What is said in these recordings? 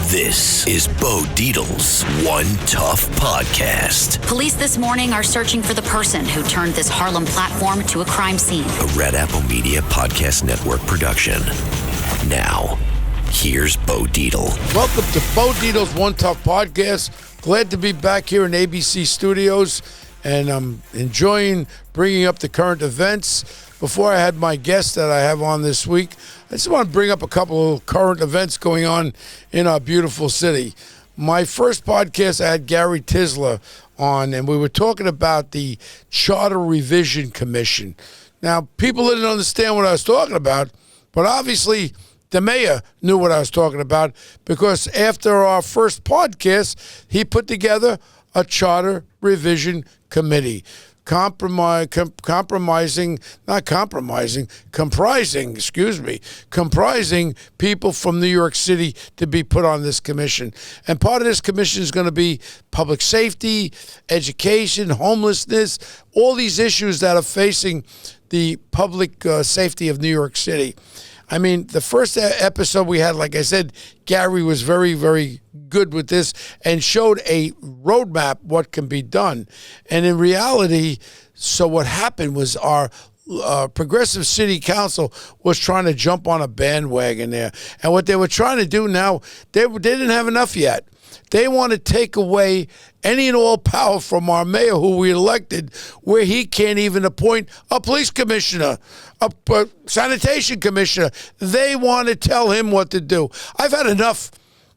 This is Bo Dietl's One Tough Podcast. Police this morning are searching for the person who turned this Harlem platform to a crime scene. A Red Apple Media Podcast Network production. Now, here's Bo Dietl. Welcome to Bo Dietl's One Tough Podcast. Glad to be back here in ABC Studios, and I'm enjoying bringing up the current events. Before I had my guest that I have on this week, I just want to bring up a couple of current events going on in our beautiful city. My first podcast, I had Gary Tisler on, and we were talking about the Charter Revision Commission. Now, people didn't understand what I was talking about, but obviously the mayor knew what I was talking about, because after our first podcast, he put together a Charter Revision Committee. Comprising people from New York City to be put on this commission. And part of this commission is going to be public safety, education, homelessness, all these issues that are facing the public safety of New York City. I mean, the first episode we had, like I said, Gary was very, very good with this and showed a roadmap what can be done. And in reality, so what happened was our progressive city council was trying to jump on a bandwagon there. And what they were trying to do now, they didn't have enough yet. They want to take away any and all power from our mayor, who we elected, where he can't even appoint a police commissioner, a sanitation commissioner. They want to tell him what to do. I've had enough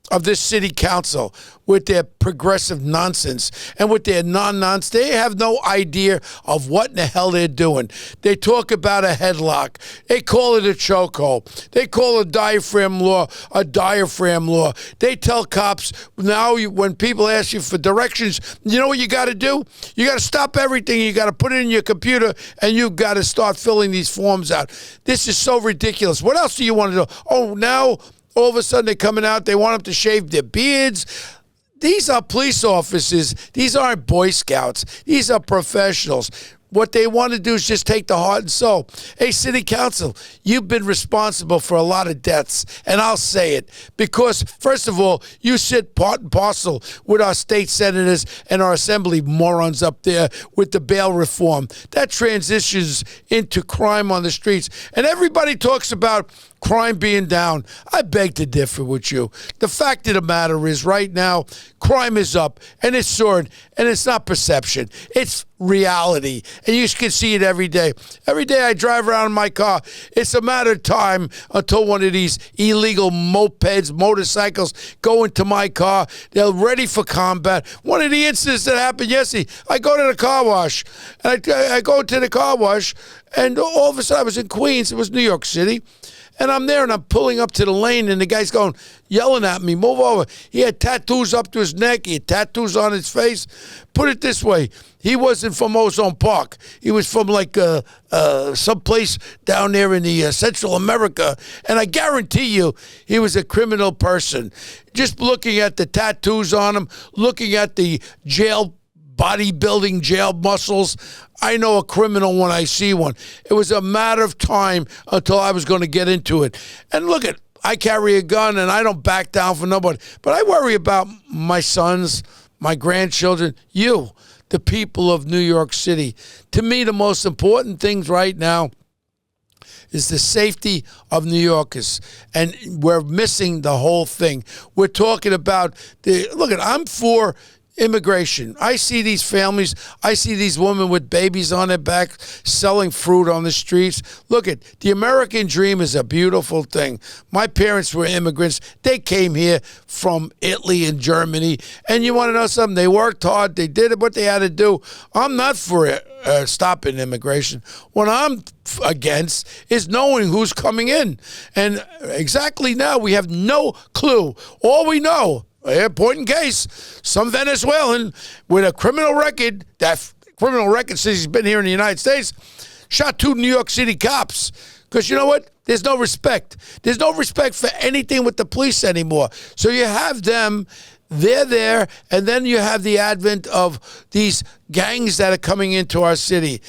of this city council with their progressive nonsense and with their non-nonsense. They have no idea of what in the hell they're doing. They talk about a headlock. They call it a chokehold. They call a diaphragm law a diaphragm law. They tell cops, now when people ask you for directions, you know what you got to do? You got to stop everything. You got to put it in your computer, and you got to start filling these forms out. This is so ridiculous. What else do you want to do? Oh, now all of a sudden they're coming out, they want them to shave their beards. These are police officers. These aren't Boy Scouts. These are professionals. What they want to do is just take the heart and soul. Hey, city council, you've been responsible for a lot of deaths, and I'll say it, because, first of all, you sit part and parcel with our state senators and our assembly morons up there with the bail reform. That transitions into crime on the streets, and everybody talks about crime being down. I beg to differ with you. The fact of the matter is, right now, crime is up, and it's soaring, and it's not perception. It's reality, and you can see it every day. Every day I drive around in my car, it's a matter of time until one of these illegal mopeds, motorcycles go into my car. They're ready for combat. One of the incidents that happened yesterday, I go to the car wash, and I go to the car wash, and all of a sudden I was in Queens. It was New York City. And I'm there, and I'm pulling up to the lane, and the guy's going, yelling at me, move over. He had tattoos up to his neck. He had tattoos on his face. Put it this way, he wasn't from Ozone Park. He was from, like, someplace down there in the Central America. And I guarantee you he was a criminal person. Just looking at the tattoos on him, looking at the bodybuilding jail muscles, I know a criminal when I see one. It was a matter of time until I was going to get into it. And look at, I carry a gun, and I don't back down for nobody. But I worry about my sons, my grandchildren, you, the people of New York City. To me, the most important things right now is the safety of New Yorkers, and we're missing the whole thing. We're talking about I'm for immigration. I see these families. I see these women with babies on their back selling fruit on the streets. Look at the American dream is a beautiful thing. My parents were immigrants. They came here from Italy and Germany. And you want to know something? They worked hard. They did what they had to do. I'm not for stopping immigration. What I'm against is knowing who's coming in. And exactly now we have no clue. All we know, point in case, some Venezuelan with a criminal record, that criminal record says he's been here in the United States, shot 2 New York City cops. Because you know what? There's no respect. There's no respect for anything with the police anymore. So you have them, they're there, and then you have the advent of these gangs that are coming into our city.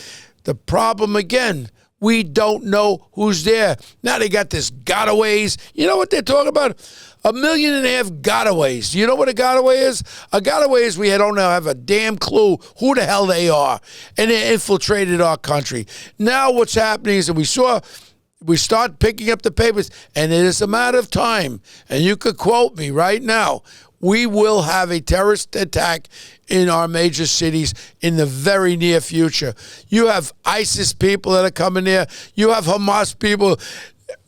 The problem, again, we don't know who's there. Now they got this gotaways. You know what they're talking about? 1.5 million gotaways. You know what a gotaway is? A gotaway is we don't have a damn clue who the hell they are, and they infiltrated our country. Now what's happening is that we start picking up the papers, and it is a matter of time, and you could quote me right now, we will have a terrorist attack in our major cities in the very near future. You have ISIS people that are coming there. You have Hamas people.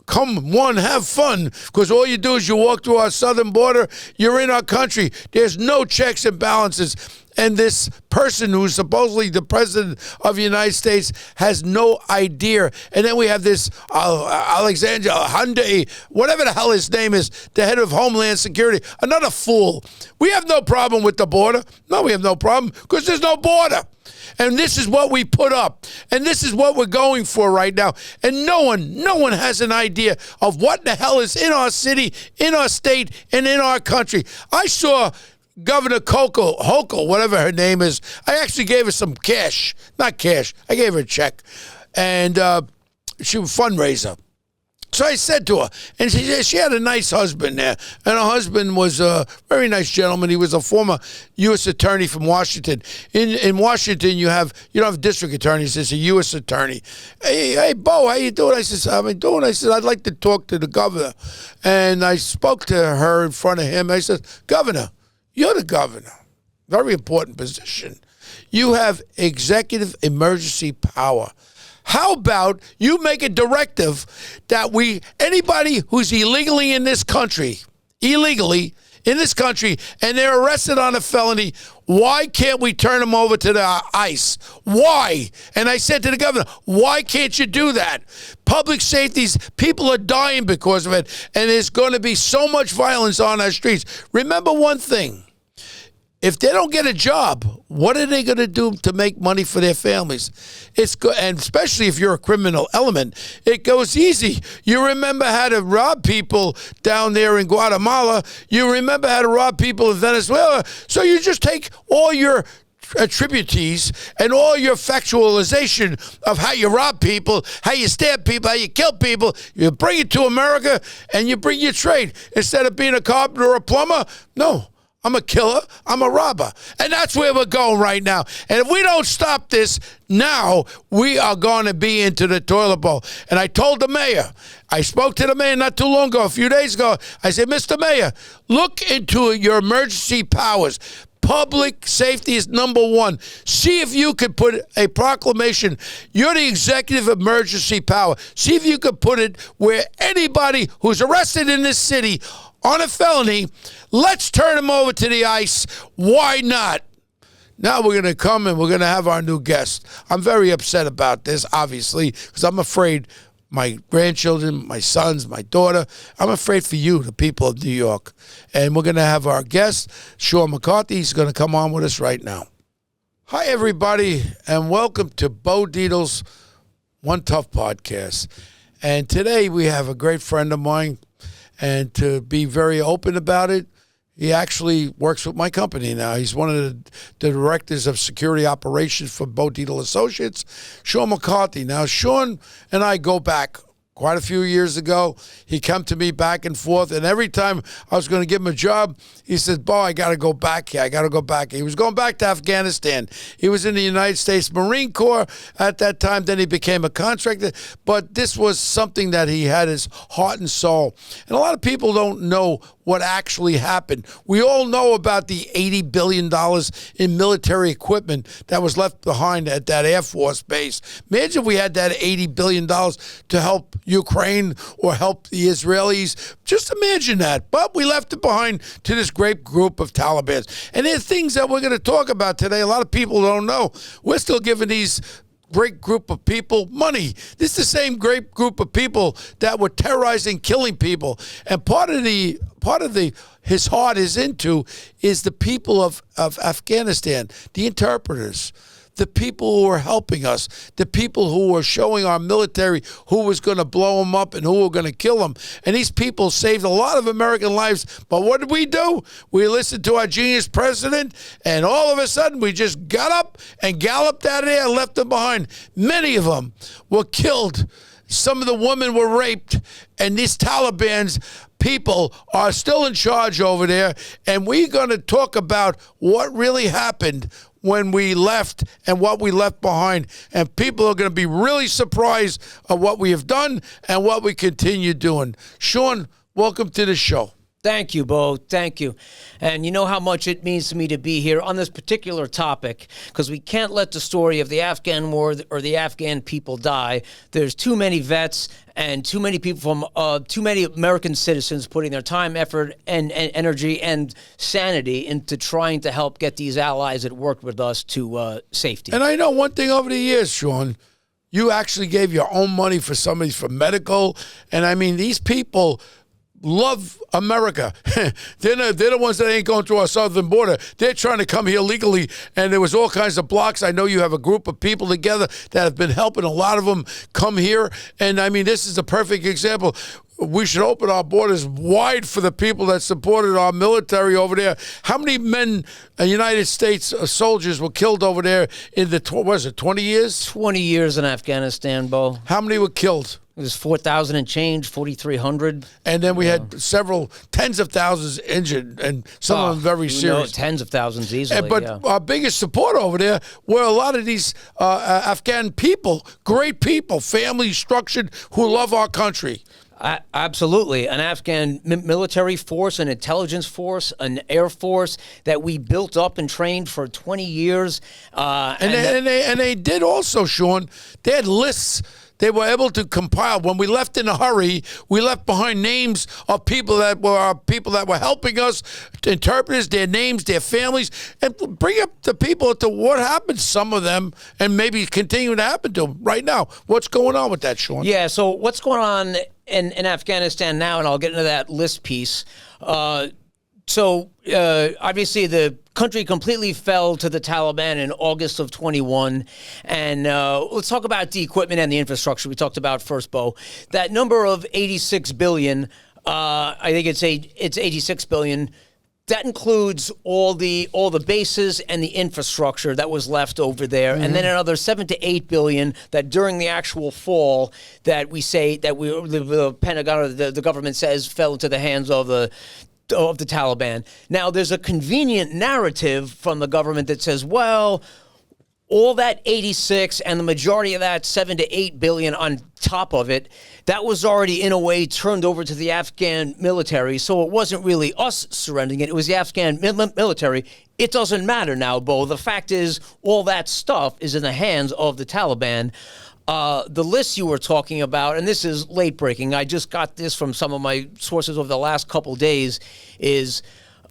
Come, have fun, because all you do is you walk through our southern border, you're in our country. There's no checks and balances. And this person who's supposedly the president of the United States has no idea. And then we have this Alexander Hyundai, whatever the hell his name is, the head of Homeland Security, another fool. We have no problem with the border. No, we have no problem, because there's no border. And this is what we put up. And this is what we're going for right now. And no one has an idea of what the hell is in our city, in our state, and in our country. I saw Governor Hochul, whatever her name is. I actually gave her some cash. Not cash. I gave her a check. And she was a fundraiser. So I said to her, and she had a nice husband there, and her husband was a very nice gentleman. He was a former U.S. attorney from Washington. In Washington, you don't have district attorneys. It's a U.S. attorney. Hey, Bo, how you doing? I said, I'd like to talk to the governor. And I spoke to her in front of him. I said, Governor, you're the governor. Very important position. You have executive emergency power. How about you make a directive that anybody who's illegally in this country, and they're arrested on a felony, why can't we turn them over to the ICE? Why? And I said to the governor, why can't you do that? Public safeties, people are dying because of it, and there's going to be so much violence on our streets. Remember one thing. If they don't get a job, what are they going to do to make money for their families? And especially if you're a criminal element, it goes easy. You remember how to rob people down there in Guatemala. You remember how to rob people in Venezuela. So you just take all your attributes and all your factualization of how you rob people, how you stab people, how you kill people, you bring it to America, and you bring your trade. Instead of being a carpenter or a plumber, no. I'm a killer. I'm a robber. And that's where we're going right now. And if we don't stop this now, we are going to be into the toilet bowl. And I told the mayor, I spoke to the mayor not too long ago, a few days ago. I said, Mr. Mayor, look into your emergency powers. Public safety is number one. See if you could put a proclamation. You're the executive emergency power. See if you could put it where anybody who's arrested in this city on a felony, let's turn them over to the ICE. Why not? Now we're going to come and we're going to have our new guest. I'm very upset about this, obviously, because I'm afraid my grandchildren, my sons, my daughter, I'm afraid for you, the people of New York. And we're going to have our guest, Sean McCarthy. He's going to come on with us right now. Hi, everybody, and welcome to Bo Dietl's One Tough Podcast. And today we have a great friend of mine. And to be very open about it, he actually works with my company now. He's one of the directors of security operations for Bo Dietl Associates, Sean McCarthy. Now, Sean and I go back quite a few years ago. He came to me back and forth, and every time I was going to give him a job, he said, Bo, I got to go back here. I got to go back. He was going back to Afghanistan. He was in the United States Marine Corps at that time. Then he became a contractor. But this was something that he had his heart and soul. And a lot of people don't know what actually happened. We all know about the $80 billion in military equipment that was left behind at that Air Force base. Imagine if we had that $80 billion to help Ukraine or help the Israelis. Just imagine that. But we left it behind to this great group of Taliban. And there are things that we're going to talk about today. A lot of people don't know. We're still giving these great group of people money. This is the same great group of people that were terrorizing, killing people. And part of his heart is into is the people of Afghanistan, the interpreters, the people who are helping us, the people who are showing our military who was going to blow them up and who were going to kill them. And these people saved a lot of American lives. But what did we do? We listened to our genius president, and all of a sudden we just got up and galloped out of there and left them behind. Many of them were killed. Some of the women were raped, and these Talibans people are still in charge over there, and we're going to talk about what really happened when we left and what we left behind. And people are going to be really surprised at what we have done and what we continue doing. Sean, welcome to the show. Thank you, Bo. Thank you. And you know how much it means to me to be here on this particular topic, because we can't let the story of the Afghan war or the Afghan people die. There's too many vets and too many people from too many American citizens putting their time, effort, and energy and sanity into trying to help get these allies that worked with us to safety. And I know one thing over the years, Sean, you actually gave your own money for somebody for medical. And I mean, these people love America. They're the ones that ain't going through our southern border. They're trying to come here legally, and there was all kinds of blocks. I know you have a group of people together that have been helping a lot of them come here, and I mean, this is a perfect example. We should open our borders wide for the people that supported our military over there. How many men, United States soldiers, were killed over there in the, 20 years? 20 years in Afghanistan, Bo. How many were killed? It was 4,000 and change, 4,300. And then we had several tens of thousands injured, and some of them very serious. Tens of thousands easily. But our biggest support over there were a lot of these Afghan people, great people, family structured, who love our country. Absolutely. An Afghan military force, an intelligence force, an air force that we built up and trained for 20 years. And they did also, Sean, they had lists. They were able to compile. When we left in a hurry, we left behind names of people that were helping us, interpreters, their names, their families, and bring up the people to what happened to some of them and maybe continue to happen to them right now. What's going on with that, Sean? Yeah, so what's going on in Afghanistan now, and I'll get into that list piece. So obviously the country completely fell to the Taliban in August of 21. And let's talk about the equipment and the infrastructure we talked about first, Bo. That number of 86 billion, I think it's 86 billion. That includes all the bases and the infrastructure that was left over there, and then another 7 to 8 billion that during the actual fall that we say that the Pentagon or the government says fell into the hands of the Taliban. Now, there's a convenient narrative from the government that says, well, all that 86 and the majority of that 7 to 8 billion on top of it, that was already in a way turned over to the Afghan military. So it wasn't really us surrendering it. It was the Afghan military. It doesn't matter now, Bo. The fact is all that stuff is in the hands of the Taliban. The list you were talking about, and this is late breaking, I just got this from some of my sources over the last couple days, is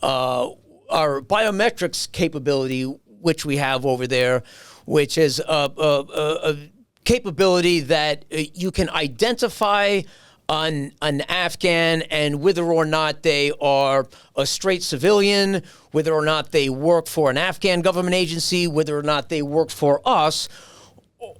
our biometrics capability, which we have over there, which is a capability that you can identify an Afghan and whether or not they are a straight civilian, whether or not they work for an Afghan government agency, whether or not they work for us,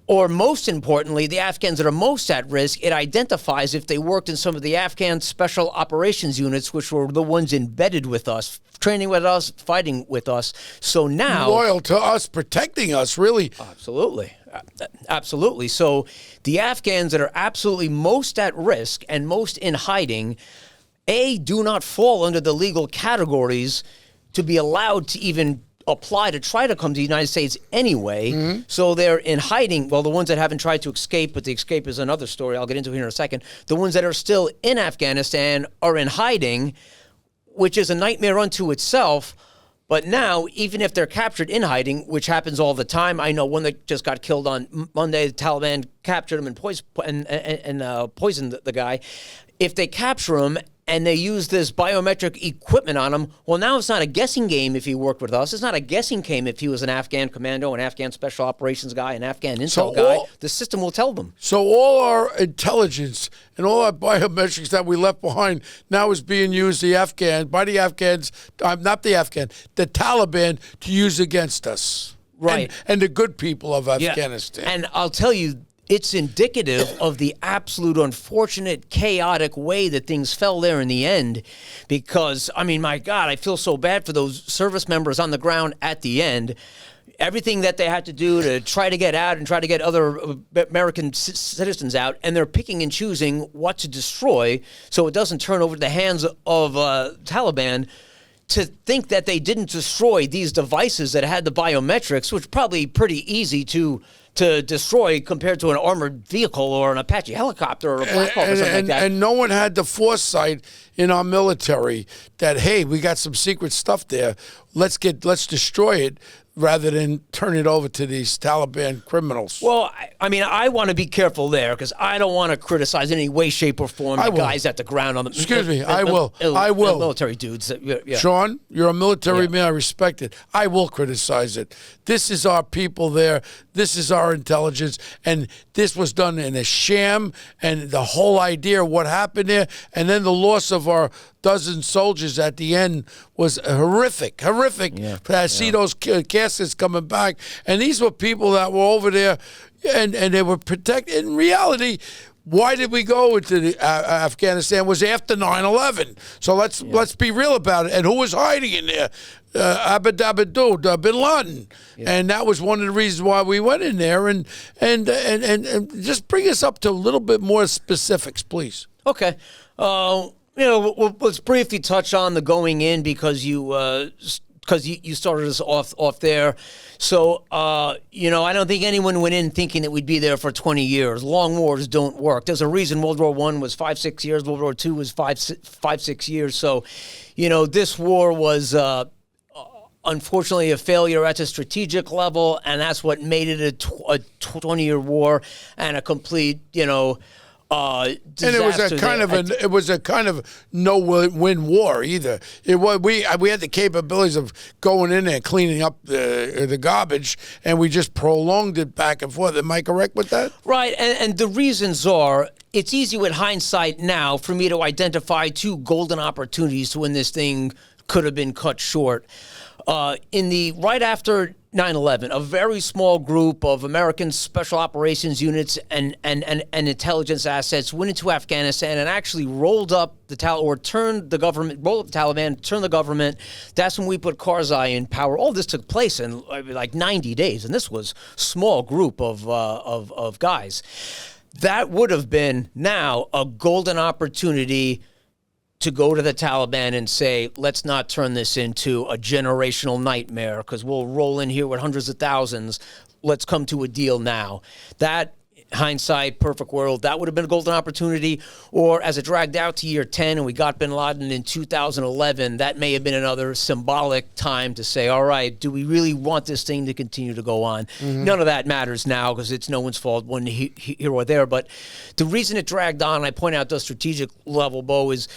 or most importantly, the Afghans that are most at risk, it identifies if they worked in some of the Afghan special operations units, which were the ones embedded with us, training with us, fighting with us. So now... loyal to us, protecting us, really. Absolutely. Absolutely. So the Afghans that are absolutely most at risk and most in hiding, do not fall under the legal categories to be allowed to even apply to try to come to the United States anyway. So they're in hiding. Well, the ones that haven't tried to escape, but the escape is another story I'll get into here in a second. The ones that are still in Afghanistan are in hiding, which is a nightmare unto itself. But now, even if they're captured in hiding, which happens all the time, I know one that just got killed on Monday, the Taliban captured him and poisoned the guy. If they capture him and they use this biometric equipment on him, well, now it's not a guessing game if he worked with us. It's not a guessing game if he was an Afghan commando, an Afghan special operations guy, an Afghan intel guy. The system will tell them. So all our intelligence and all our biometrics that we left behind now is being used the Taliban to use against us. Right. And the good people of Afghanistan. And I'll tell you, it's indicative of the absolute unfortunate, chaotic way that things fell there in the end. Because, I mean, my God, I feel so bad for those service members on the ground at the end. everything that they had to do to try to get out and try to get other American citizens out, and they're picking and choosing what to destroy so it doesn't turn over to the hands of Taliban. To think that they didn't destroy these devices that had the biometrics, which probably pretty easy to destroy compared to an armored vehicle or an Apache helicopter or a Black Hawk or something like that. And no one had the foresight in our military that, hey, we got some secret stuff there. Let's destroy it, rather than turn it over to these Taliban criminals. Well, I mean, I want to be careful there because I don't want to criticize in any way, shape, or form the guys at the ground on the. Excuse me, I will. Military dudes. Yeah. Sean, you're a military man. I respect it. I will criticize it. This is our people there. This is our intelligence, and this was done in a sham. And the whole idea of what happened there, and then the loss of our dozen soldiers at the end was horrific. I see those caskets coming back, and these were people that were over there, and they were protected. In reality, why did we go into Afghanistan? It was after 9/11. So let's be real about it. And who was hiding in there? Bin Laden, and that was one of the reasons why we went in there. And just bring us up to a little bit more specifics, please. Okay. Let's briefly touch on the going in because you started us off there. So, I don't think anyone went in thinking that we'd be there for 20 years. Long wars don't work. There's a reason World War I was 5-6 years. World War II was 5-6 years. So, this war was unfortunately a failure at the strategic level, and that's what made it a 20-year war and a complete, and it was a kind of no-win war either. We had the capabilities of going in there, cleaning up the garbage, and we just prolonged it back and forth. Am I correct with that? Right, and the reasons are, it's easy with hindsight now for me to identify two golden opportunities when this thing could have been cut short. Right after 9/11, a very small group of American special operations units and intelligence assets went into Afghanistan and actually rolled up the Taliban, turned the government. That's when we put Karzai in power. All this took place in like 90 days, and this was a small group of guys. That would have been now a golden opportunity to go to the Taliban and say, let's not turn this into a generational nightmare because we'll roll in here with hundreds of thousands. Let's come to a deal now. That, hindsight, perfect world, that would have been a golden opportunity. Or as it dragged out to year 10 and we got bin Laden in 2011, that may have been another symbolic time to say, all right, do we really want this thing to continue to go on? Mm-hmm. None of that matters now because it's no one's fault one here or there. But the reason it dragged on, I point out the strategic level, Bo, is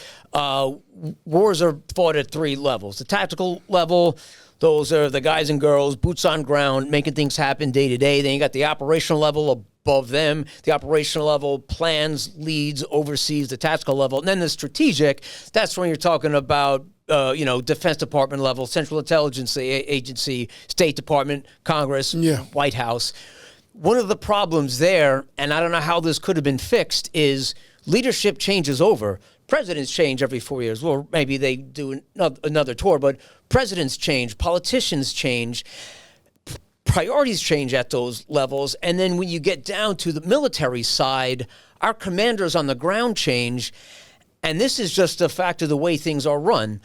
wars are fought at three levels. The tactical level, those are the guys and girls, boots on ground, making things happen day to day. Then you got the operational level above them, the operational level plans, leads, oversees the tactical level. And then the strategic, that's when you're talking about, Defense Department level, Central Intelligence Agency, State Department, Congress, White House. One of the problems there, and I don't know how this could have been fixed, is leadership changes over. Presidents change every 4 years. Well, maybe they do another tour, but presidents change, politicians change, priorities change at those levels. And then when you get down to the military side, our commanders on the ground change. And this is just a fact of the way things are run.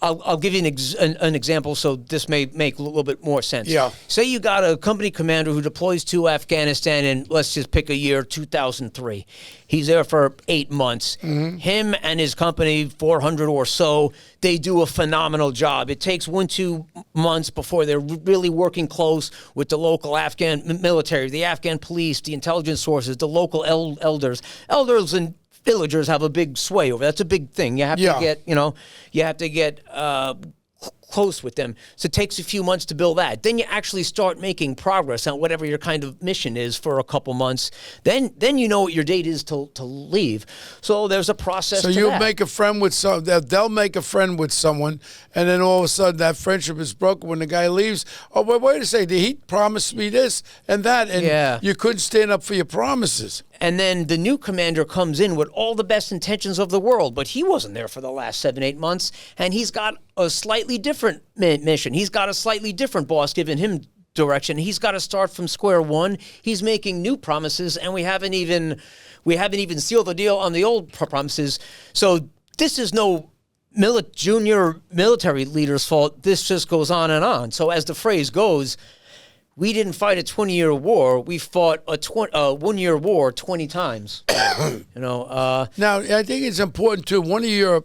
I'll give you an example so this may make a little bit more sense. Yeah. Say you got a company commander who deploys to Afghanistan in, let's just pick a year, 2003. He's there for 8 months. Mm-hmm. Him and his company, 400 or so, they do a phenomenal job. It takes 1-2 months before they're really working close with the local Afghan military, the Afghan police, the intelligence sources, the local elders. Elders and villagers have a big sway over. That's a big thing. You have to get close with them. So it takes a few months to build that. Then you actually start making progress on whatever your kind of mission is for a couple months. Then you know what your date is to leave. So there's a process. So you'll make a friend with they'll make a friend with someone, and then all of a sudden that friendship is broken when the guy leaves. Oh, wait a second. Did he promise me this and that? And you couldn't stand up for your promises. And then the new commander comes in with all the best intentions of the world, but he wasn't there for the last 7-8 months, and he's got a slightly different mission. He's got a slightly different boss giving him direction. He's got to start from square one. He's making new promises, and we haven't even sealed the deal on the old promises. So this is no junior military leader's fault. This just goes on and on. So as the phrase goes, we didn't fight a 20-year war. We fought a 1-year war 20 times. Now, I think it's important too. One of your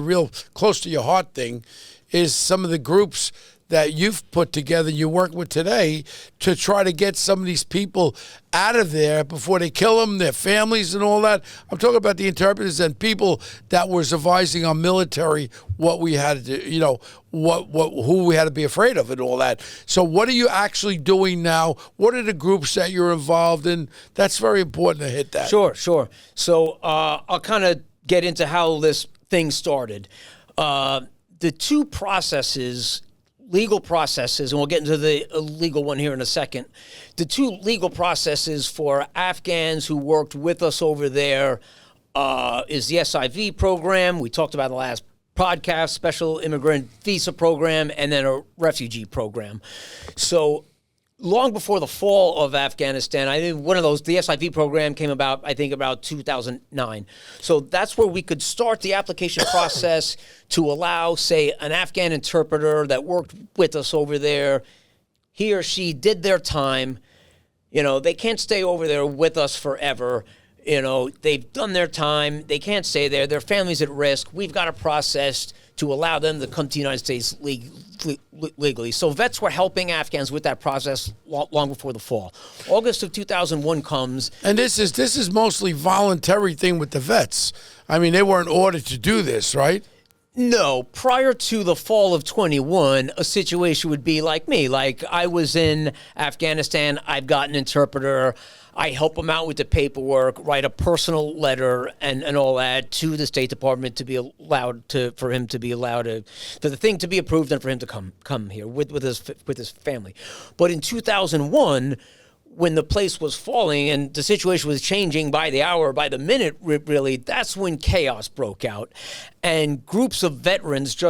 real close to your heart thing is some of the groups that you've put together, you work with today, to try to get some of these people out of there before they kill them, their families and all that. I'm talking about the interpreters and people that were advising our military what we had to, who we had to be afraid of and all that. So what are you actually doing now? What are the groups that you're involved in? That's very important to hit that. Sure. So I'll kind of get into how this thing started. The two legal processes, and we'll get into the legal one here in a second. The two legal processes for Afghans who worked with us over there is the SIV program, we talked about in the last podcast, Special Immigrant Visa Program, and then a refugee program. So long before the fall of Afghanistan, I think the SIV program came about, I think, about 2009. So that's where we could start the application process to allow, say, an Afghan interpreter that worked with us over there. He or she did their time. They can't stay over there with us forever. They've done their time. They can't stay there. Their family's at risk. We've got a process to allow them to come to the United States legally. So vets were helping Afghans with that process long before the fall. August of 2001 comes. And this is mostly voluntary thing with the vets. I mean, they weren't ordered to do this, right? No. Prior to the fall of 21, a situation would be like me. Like, I was in Afghanistan. I've got an interpreter. I help him out with the paperwork, write a personal letter and all that to the State Department for the thing to be approved and for him to come here with his family. But in 2001, when the place was falling and the situation was changing by the hour, by the minute, really, that's when chaos broke out. And groups of veterans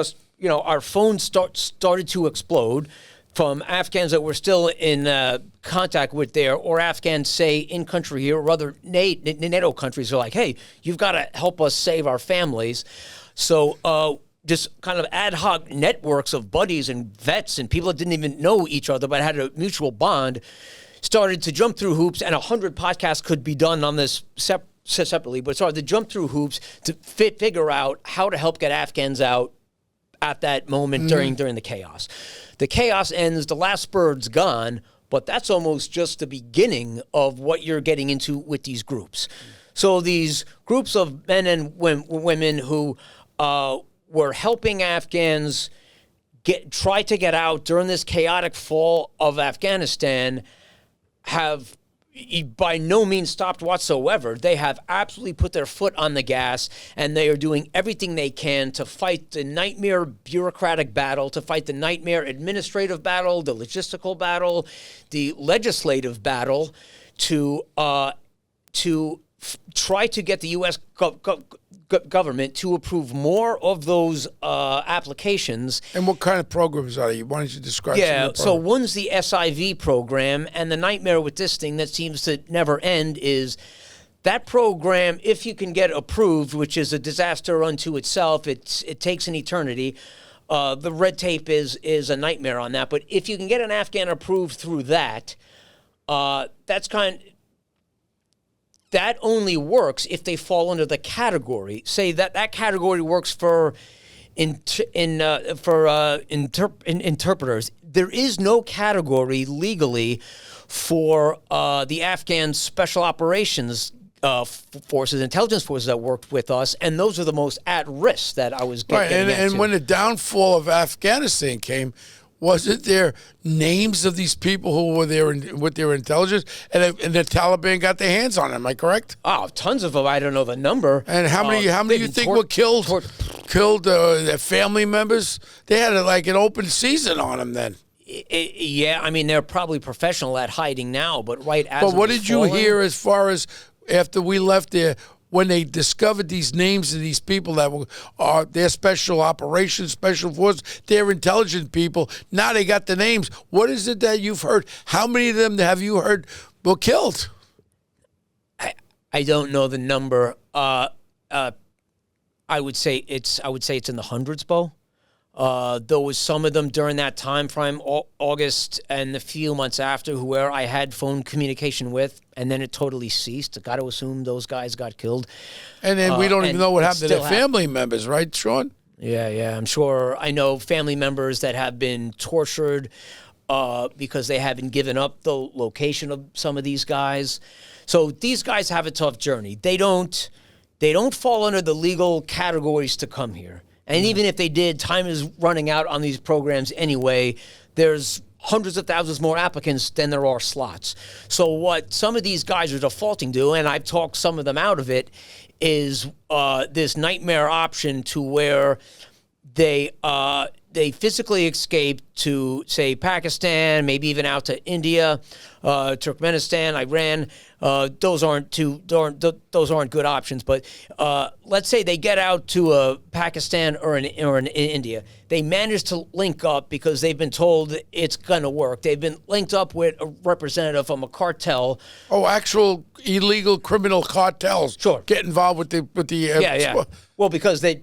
our phones started to explode from Afghans that were still in contact with there, or Afghans, say, in country here, or other NATO countries are like, hey, you've got to help us save our families. So just kind of ad hoc networks of buddies and vets and people that didn't even know each other but had a mutual bond started to jump through hoops, and 100 podcasts could be done on this separately, but started to jump through hoops to figure out how to help get Afghans out at that moment during the chaos. The chaos ends, the last bird's gone, but that's almost just the beginning of what you're getting into with these groups. So these groups of men and women who were helping Afghans try to get out during this chaotic fall of Afghanistan have by no means stopped whatsoever. They have absolutely put their foot on the gas, and they are doing everything they can to fight the nightmare bureaucratic battle, to fight the nightmare administrative battle, the logistical battle, the legislative battle, to try to get the U.S. government to approve more of those applications. And what kind of programs are you? Why don't you describe? Yeah, so one's the SIV program, and the nightmare with this thing that seems to never end is that program, if you can get approved, which is a disaster unto itself, it takes an eternity. The red tape is a nightmare on that. But if you can get an Afghan approved through that, that only works if they fall under the category. Say that category works for interpreters. There is no category legally for the Afghan special operations forces, intelligence forces that worked with us, and those are the most at risk that I was getting Right, and when the downfall of Afghanistan came, wasn't there names of these people who were there with their intelligence, and the Taliban got their hands on them? Am I correct? Oh, tons of them. I don't know the number. And how many do you think were killed? Killed their family members? They had an open season on them then. Yeah, I mean they're probably professional at hiding now, but right as. But what did you hear as far as after we left there? when they discovered these names of these people that are their special operations, special forces, they're intelligent people. Now they got the names. What is it that you've heard? How many of them have you heard were killed? I don't know the number. I would say it's in the hundreds, Bo. There was some of them during that time frame, August and the few months after, where I had phone communication with, and then it totally ceased. I got to assume those guys got killed. And then we don't even know what happened to their family members, right, Sean? Yeah, I'm sure. I know family members that have been tortured because they haven't given up the location of some of these guys. So these guys have a tough journey. They don't fall under the legal categories to come here. And even if they did, time is running out on these programs anyway. There's hundreds of thousands more applicants than there are slots. So what some of these guys are defaulting to, and I've talked some of them out of it, is this nightmare option to where they physically escape to, say, Pakistan, maybe even out to India, Turkmenistan, Iran. Those aren't good options. But let's say they get out to Pakistan or in India. They manage to link up because they've been told it's going to work. They've been linked up with a representative from a cartel. Oh, actual illegal criminal cartels. Sure. Get involved with the Yeah. Well, because they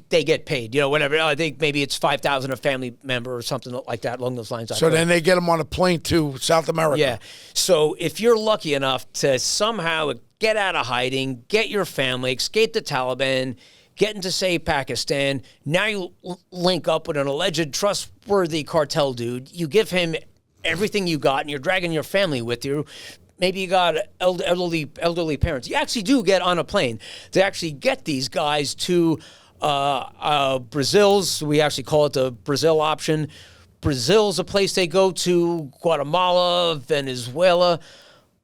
get paid, whatever. I think maybe it's $5,000 a family member or something like that along those lines. So then they get them on a plane to South America. Yeah. So if you're lucky enough to somehow get out of hiding, get your family, escape the Taliban, get into, say, Pakistan, now you link up with an alleged trustworthy cartel dude. You give him everything you got, and you're dragging your family with you. Maybe you got elderly parents. You actually do get on a plane to actually get these guys to Brazil's. We actually call it the Brazil option. Brazil's a place they go to, Guatemala, Venezuela.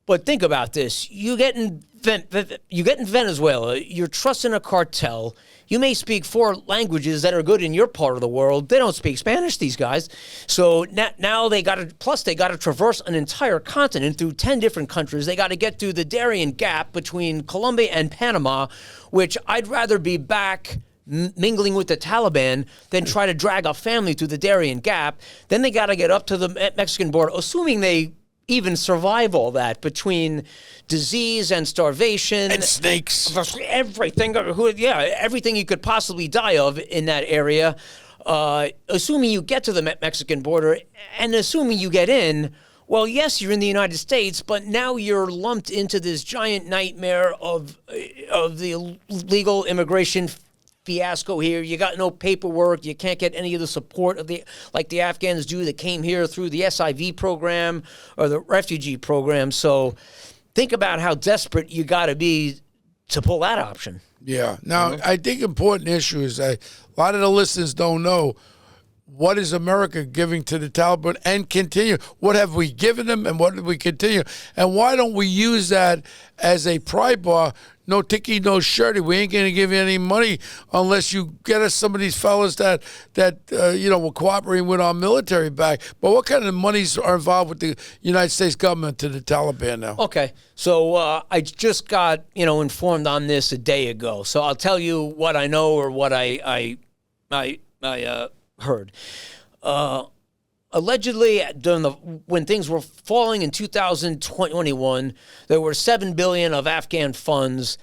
But think about this. You get in Venezuela, you're trusting a cartel. You may speak 4 languages that are good in your part of the world. They don't speak Spanish, these guys. So now they got to traverse an entire continent through 10 different countries. They got to get through the Darien Gap between Colombia and Panama, which I'd rather be back mingling with the Taliban than try to drag a family through the Darien Gap. Then they got to get up to the Mexican border, assuming they even survive all that between disease and starvation and snakes, everything you could possibly die of in that area. Assuming you get to the Mexican border and assuming you get in, well, yes, you're in the United States, but now you're lumped into this giant nightmare of the legal immigration fiasco here. You got no paperwork. You can't get any of the support of the Afghans do that came here through the SIV program or the refugee program. So think about how desperate you got to be to pull that option. Yeah. Now, I think important issue is a lot of the listeners don't know what is America giving to the Taliban and continue. What have we given them and what did we continue? And why don't we use that as a pry bar? No ticky, no shirty. We ain't going to give you any money unless you get us some of these fellas that will cooperate with our military back. But what kind of monies are involved with the United States government to the Taliban now? Okay, so I just got informed on this a day ago. So I'll tell you what I know or what I heard. Allegedly, when things were falling in 2021, there were $7 billion of Afghan funds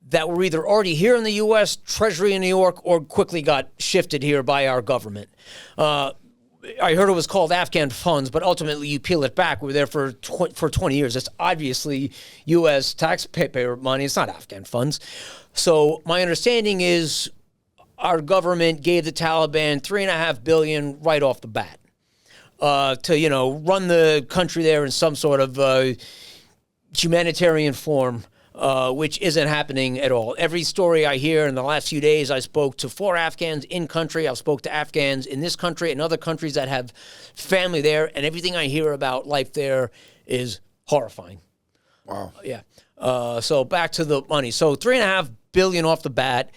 that were either already here in the U.S., Treasury in New York, or quickly got shifted here by our government. I heard it was called Afghan funds, but ultimately you peel it back. We're there for 20 years. It's obviously U.S. taxpayer money. It's not Afghan funds. So my understanding is our government gave the Taliban $3.5 billion right off the bat. To run the country there in some sort of humanitarian form, which isn't happening at all. Every story I hear in the last few days, I spoke to 4 Afghans in country. I've spoke to Afghans in this country and other countries that have family there, and everything I hear about life there is horrifying. Wow. Yeah. So back to the money. So $3.5 billion off the bat.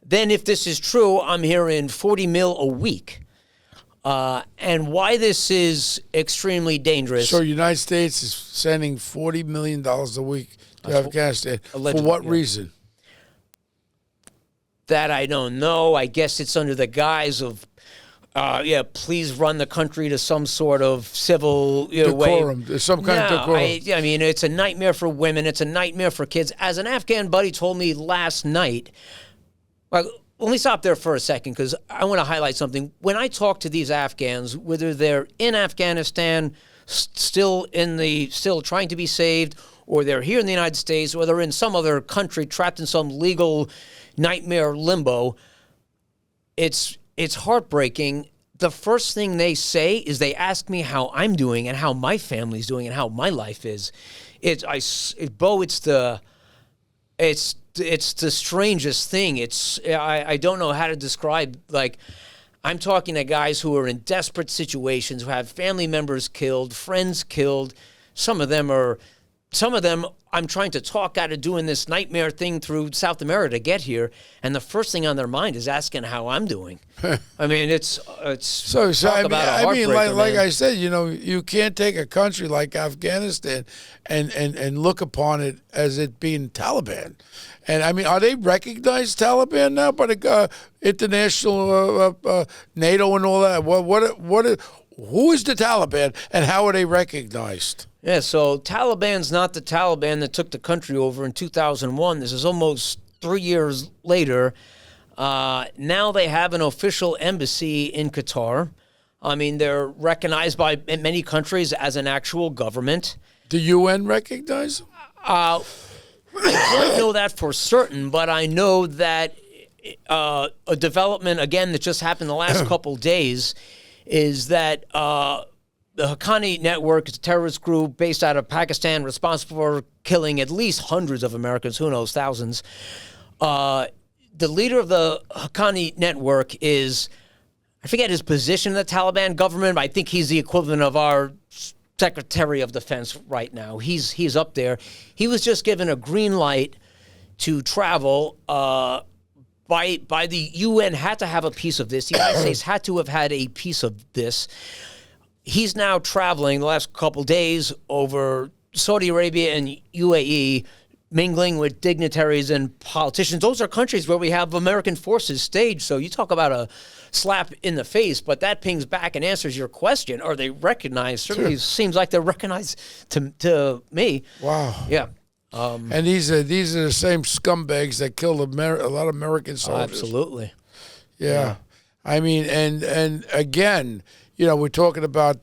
Then, if this is true, I'm hearing $40 million a week. And why this is extremely dangerous. So the United States is sending $40 million a week to Afghanistan. For what reason? That I don't know. I guess it's under the guise of, please run the country to some sort of civil Decorum, way. some kind of decorum. I mean, it's a nightmare for women. It's a nightmare for kids. As an Afghan buddy told me last night, well, let me stop there for a second because I want to highlight something. When I talk to these Afghans, whether they're in Afghanistan, still trying to be saved, or they're here in the United States, or they're in some other country trapped in some legal nightmare limbo, it's heartbreaking. The first thing they say is they ask me how I'm doing and how my family's doing and how my life is. Bo, it's the strangest thing. I don't know how to describe. Like, I'm talking to guys who are in desperate situations, who have family members killed, friends killed. Some of them I'm trying to talk out of doing this nightmare thing through South America to get here, and the first thing on their mind is asking how I'm doing. I mean, it's so. I mean, like I said, you can't take a country like Afghanistan and look upon it as it being Taliban. And I mean, are they recognized Taliban now by the international NATO and all that? Who is the Taliban and how are they recognized? Yeah, so Taliban's not the Taliban that took the country over in 2001. This is almost 3 years later. Now they have an official embassy in Qatar. I mean, they're recognized by many countries as an actual government. The UN recognize them? I don't know that for certain, but I know that a development, again, that just happened the last couple days is that the Haqqani Network is a terrorist group based out of Pakistan responsible for killing at least hundreds of Americans, who knows, thousands. The leader of the Haqqani Network is, I forget his position in the Taliban government, but I think he's the equivalent of our Secretary of Defense right now. He's up there. He was just given a green light to travel by the UN, had to have a piece of this. The United States had to have had a piece of this. He's now traveling the last couple days over Saudi Arabia and UAE, mingling with dignitaries and politicians. Those are countries where we have American forces staged. So you talk about a slap in the face, but that pings back and answers your question. Are they recognized? Certainly seems like they're recognized to me. Wow. Yeah. And these are the same scumbags that killed a lot of American soldiers. Absolutely. Yeah. I mean, and again, we're talking about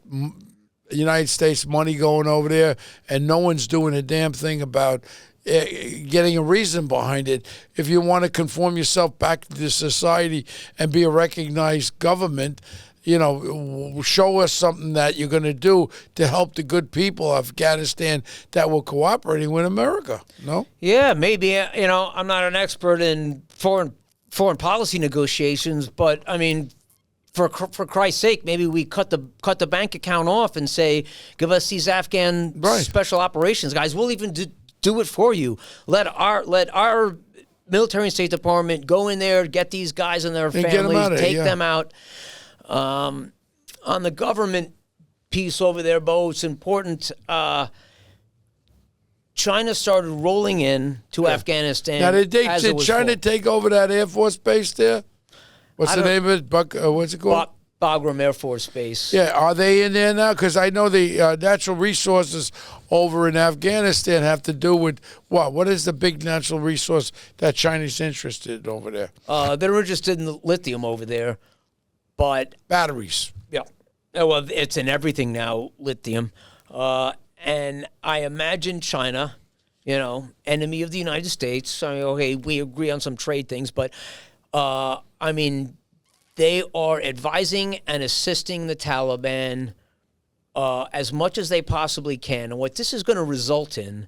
United States money going over there, and no one's doing a damn thing about getting a reason behind it. If you want to conform yourself back to the society and be a recognized government, show us something that you're going to do to help the good people of Afghanistan that were cooperating with America. No? Yeah, maybe. I'm not an expert in foreign policy negotiations, but I mean, for Christ's sake, maybe we cut the bank account off and say, give us these Afghan special operations guys. We'll even do it for you. Let our military and State Department go in there, get these guys and their families, take them out. On the government piece over there, Bo, it's important. China started rolling in to Afghanistan. Now, did China take over that Air Force base there? What's the name of it? What's it called? Bagram Air Force Base. Yeah, are they in there now? Because I know the natural resources over in Afghanistan have to do with what? What is the big natural resource that China's interested in over there? They're interested in the lithium over there, but batteries. Yeah, well, it's in everything now, lithium, and I imagine China, enemy of the United States. I mean, okay, we agree on some trade things, but I mean, they are advising and assisting the Taliban as much as they possibly can. And what this is going to result in,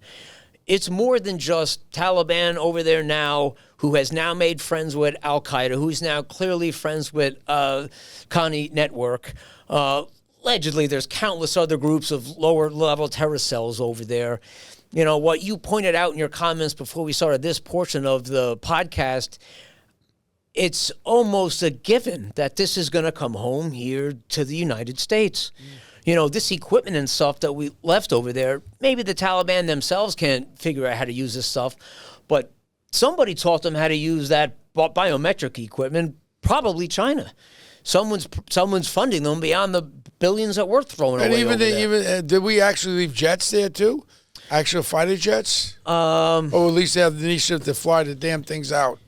it's more than just Taliban over there now who has now made friends with Al-Qaeda, who's now clearly friends with Haqqani Network. Allegedly, there's countless other groups of lower-level terrorist cells over there. What you pointed out in your comments before we started this portion of the podcast, it's almost a given that this is going to come home here to the United States. This equipment and stuff that we left over there, maybe the Taliban themselves can't figure out how to use this stuff, but somebody taught them how to use that biometric equipment? Probably China. Someone's funding them beyond the billions that we're throwing away. And even did we actually leave jets there too? Actual fighter jets? Or at least they have the initiative to fly the damn things out.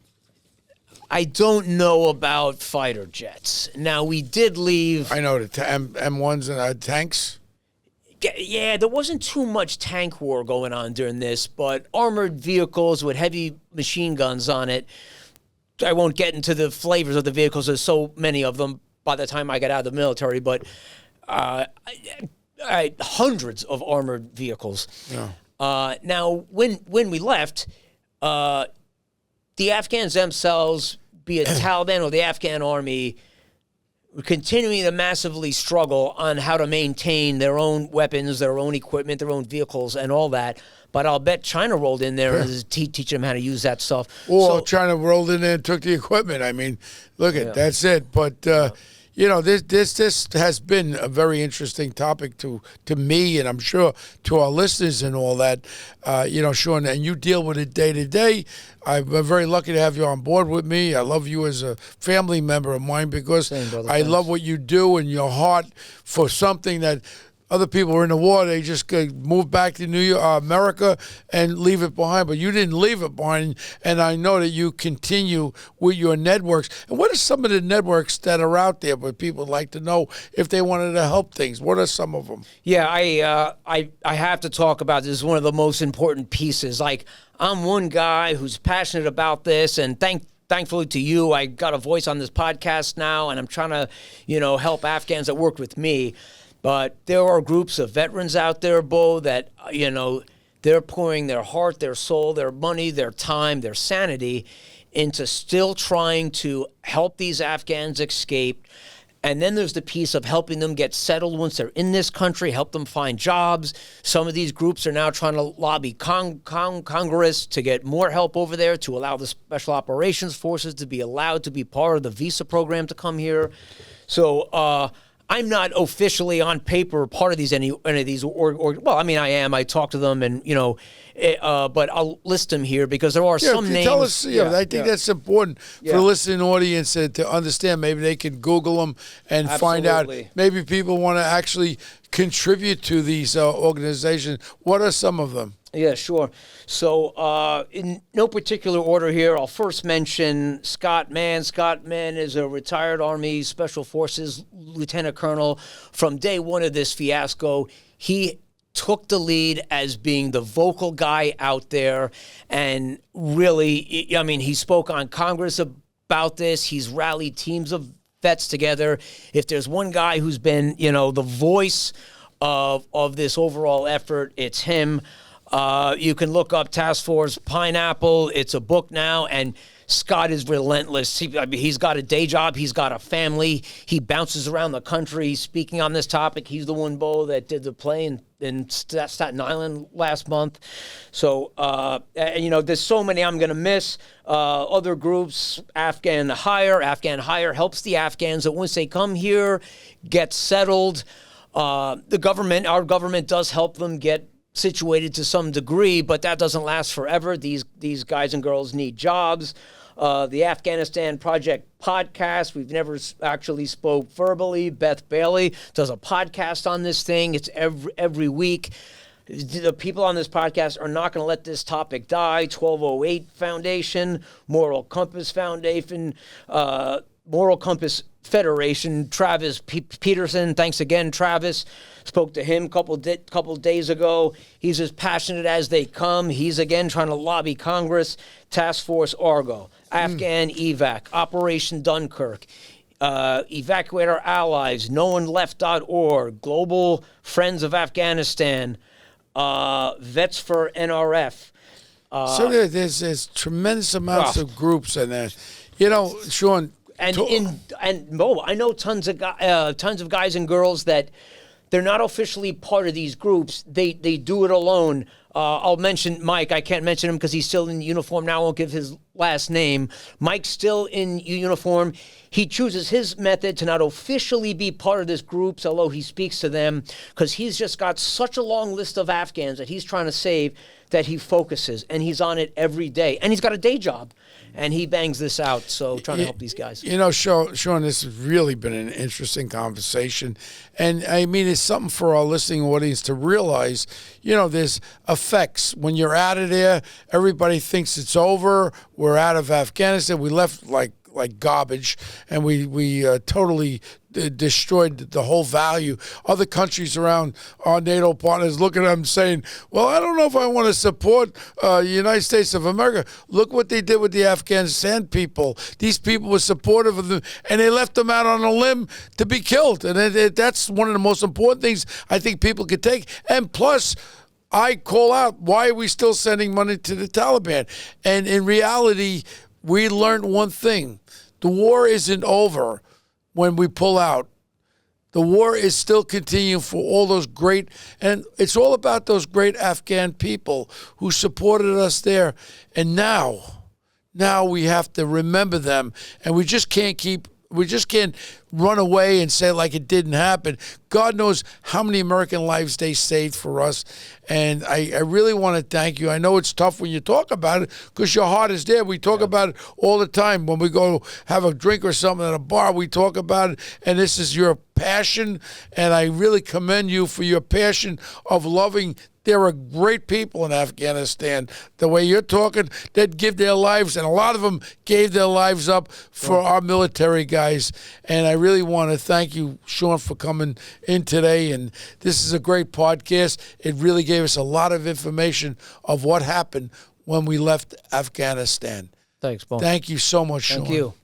I don't know about fighter jets. Now, we did leave... I know, the M1s and tanks. Yeah, there wasn't too much tank war going on during this, but armored vehicles with heavy machine guns on it. I won't get into the flavors of the vehicles. There's so many of them by the time I get out of the military, but hundreds of armored vehicles. Yeah. Now, when we left, the Afghans themselves, be it Taliban or the Afghan army, were continuing to massively struggle on how to maintain their own weapons, their own equipment, their own vehicles, and all that. But I'll bet China rolled in there and teach them how to use that stuff. Or China rolled in there and took the equipment. I mean, look at that's it. But this has been a very interesting topic to me, and I'm sure to our listeners and all that. Sean, and you deal with it day to day. I'm very lucky to have you on board with me. I love you as a family member of mine because I love what you do and your heart for something that other people are in the war. They just move back to New York, America, and leave it behind. But you didn't leave it behind, and I know that you continue with your networks. And what are some of the networks that are out there where people would like to know if they wanted to help things? What are some of them? Yeah, I have to talk about this. This is one of the most important pieces. Like, I'm one guy who's passionate about this, and thankfully to you, I got a voice on this podcast now, and I'm trying to, help Afghans that worked with me. But there are groups of veterans out there, Bo, that, they're pouring their heart, their soul, their money, their time, their sanity into still trying to help these Afghans escape. And then there's the piece of helping them get settled once they're in this country, help them find jobs. Some of these groups are now trying to lobby Congress to get more help over there, to allow the Special Operations Forces to be allowed to be part of the visa program to come here. So, I'm not officially on paper part of these any of these I am. I talk to them, and but I'll list them here because there are some names. Tell us. I think that's important for the listening audience to understand. Maybe they can Google them and find out. Maybe people want to actually contribute to these organizations. What are some of them? Yeah, sure. So in no particular order here, I'll first mention Scott Mann. Scott Mann is a retired Army Special Forces lieutenant colonel. From day one of this fiasco, he took the lead as being the vocal guy out there. And really, he spoke on Congress about this. He's rallied teams of vets together. If there's one guy who's been, the voice of this overall effort, it's him. You can look up Task Force Pineapple. It's a book now, and Scott is relentless. He's got a day job. He's got a family. He bounces around the country speaking on this topic. He's the one, Bo, that did the play in Staten Island last month. So, there's so many I'm going to miss. Other groups, Afghan Hire helps the Afghans that once they come here, get settled. Our government does help them get situated to some degree, but that doesn't last forever. These guys and girls need jobs. The Afghanistan Project podcast, we've never actually spoke verbally. Beth Bailey does a podcast on this thing. It's every week. The people on this podcast are not going to let this topic die. 1208 Foundation, Moral Compass Foundation, Moral Compass Federation, Travis Peterson. Thanks again, Travis. Spoke to him a couple days ago. He's as passionate as they come. He's again trying to lobby Congress. Task Force Argo, Afghan Evac, Operation Dunkirk, Evacuate Our Allies, NoOneLeft.org, Global Friends of Afghanistan, Vets for NRF. So there's tremendous amounts of groups in there. Sean. And Mo, I know tons of guys and girls that they're not officially part of these groups. They do it alone. I'll mention Mike. I can't mention him because he's still in uniform now. I won't give his last name. Mike's still in uniform. He chooses his method to not officially be part of this group, although he speaks to them, because he's just got such a long list of Afghans that he's trying to save that he focuses, and he's on it every day. And he's got a day job, and he bangs this out, so trying to help these guys. You know, Sean, this has really been an interesting conversation. And, I mean, it's something for our listening audience to realize, you know, there's effects. When you're out of there, everybody thinks it's over. We're out of Afghanistan. We left like garbage, and we totally destroyed the whole value. Other countries around our NATO partners looking at them saying, well, I don't know if I want to support the United States of America. Look what they did with the Afghanistan people. These people were supportive of them, and they left them out on a limb to be killed. And that's one of the most important things I think people could take. And plus, I call out, why are we still sending money to the Taliban? And in reality, we learned one thing. The war isn't over when we pull out. The war is still continuing for all those great, and it's all about those great Afghan people who supported us there. And now we have to remember them, and we just can't run away and say like it didn't happen. God knows how many American lives they saved for us. And I really want to thank you. I know it's tough when you talk about it because your heart is there. We talk about it all the time. When we go have a drink or something at a bar, we talk about it. And this is your passion. And I really commend you for your passion of loving. There are great people in Afghanistan. The way you're talking, they'd give their lives, and a lot of them gave their lives up for our military guys. And I really want to thank you, Sean, for coming in today. And this is a great podcast. It really gave us a lot of information of what happened when we left Afghanistan. Thanks, Paul. Thank you so much, Sean. Thank you.